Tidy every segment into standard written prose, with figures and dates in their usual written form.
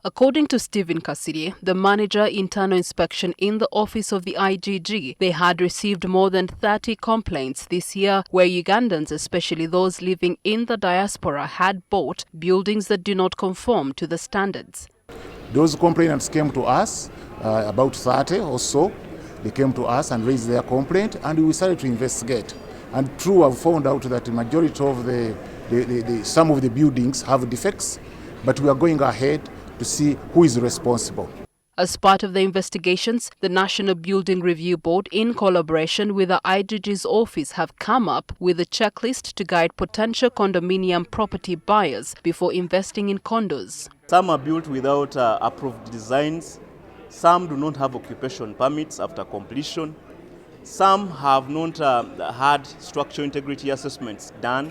According to Stephen Kasirye, the manager internal inspection in the office of the IGG, they had received more than 30 complaints this year where Ugandans, especially those living in the diaspora, had bought buildings that do not conform to the standards. Those complainants came to us, about 30 or so. They came to us and raised their complaint, and we started to investigate. And true, I've found out that the majority of some of the buildings have defects, but we are going ahead to see who is responsible. As part of the investigations, the National Building Review Board, in collaboration with the IGG's office, have come up with a checklist to guide potential condominium property buyers before investing in condos. Some are built without approved designs. Some do not have occupation permits after completion. Some have not had structural integrity assessments done.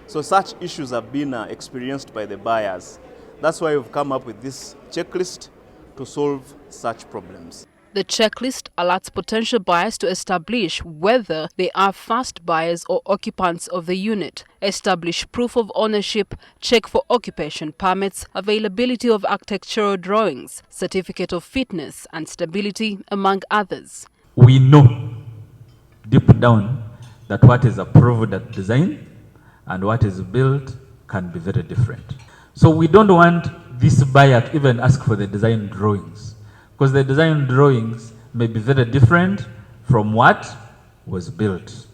So such issues have been experienced by the buyers. That's why we've come up with this checklist to solve such problems. The checklist alerts potential buyers to establish whether they are first buyers or occupants of the unit, establish proof of ownership, check for occupation permits, availability of architectural drawings, certificate of fitness and stability, among others. We know deep down that what is approved at design and what is built can be very different. So we don't want this buyer to even ask for the design drawings, because the design drawings may be very different from what was built.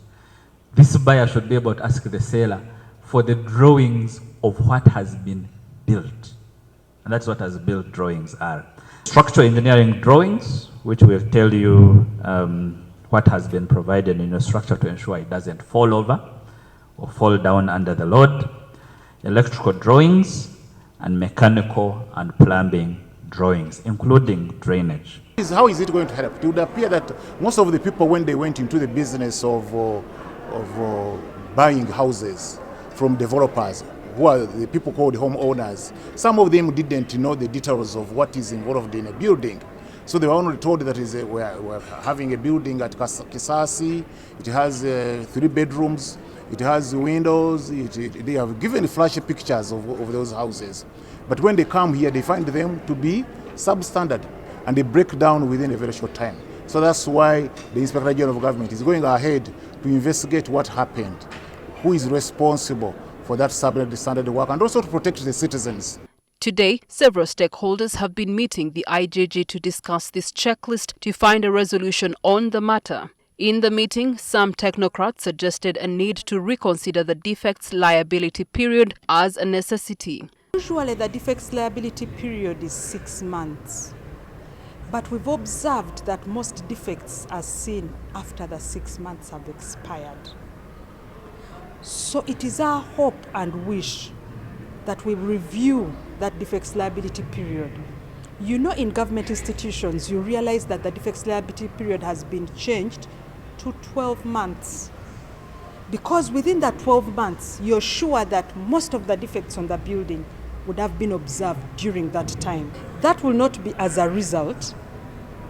This buyer should be able to ask the seller for the drawings of what has been built. And that's what as-built drawings are. Structural engineering drawings, which will tell you what has been provided in your structure to ensure it doesn't fall over or fall down under the load. Electrical drawings, and mechanical and plumbing drawings, including drainage. How is it going to help? It would appear that most of the people, when they went into the business of buying houses from developers, who are the people called homeowners, some of them didn't know the details of what is involved in a building. So they were only told that we're having a building at Kisasi, it has 3 bedrooms, it has windows, they have given flashy pictures of those houses. But when they come here, they find them to be substandard, and they break down within a very short time. So that's why the Inspector General of Government is going ahead to investigate what happened, who is responsible for that substandard work, and also to protect the citizens. Today, several stakeholders have been meeting the IGG to discuss this checklist to find a resolution on the matter. In the meeting, some technocrats suggested a need to reconsider the defects liability period as a necessity. Usually the defects liability period is 6 months, but we've observed that most defects are seen after the 6 months have expired. So it is our hope and wish that we review that defects liability period. You know, in government institutions, you realize that the defects liability period has been changed to 12 months. Because within that 12 months, you're sure that most of the defects on the building would have been observed during that time. That will not be as a result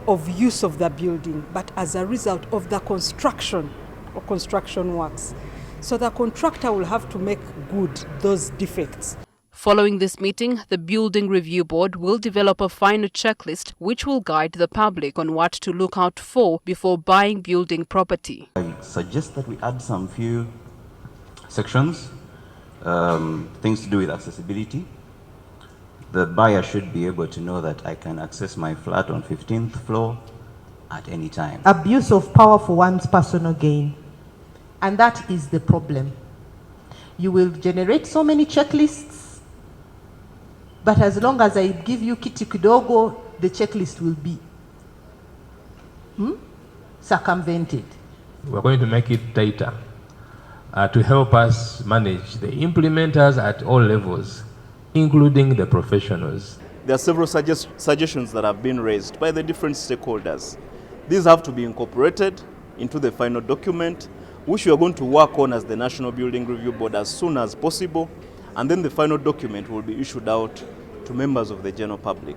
of use of the building, but as a result of the construction or construction works. So the contractor will have to make good those defects. Following this meeting, the Building Review Board will develop a final checklist which will guide the public on what to look out for before buying building property. I suggest that we add some few sections, things to do with accessibility. The buyer should be able to know that I can access my flat on 15th floor at any time. Abuse of power for one's personal gain. And that is the problem. You will generate so many checklists, but as long as I give you kitu kidogo, the checklist will be circumvented. We're going to make it tighter to help us manage the implementers at all levels, including the professionals. There are several suggestions that have been raised by the different stakeholders. These have to be incorporated into the final document, which we are going to work on as the National Building Review Board as soon as possible, and then the final document will be issued out to members of the general public.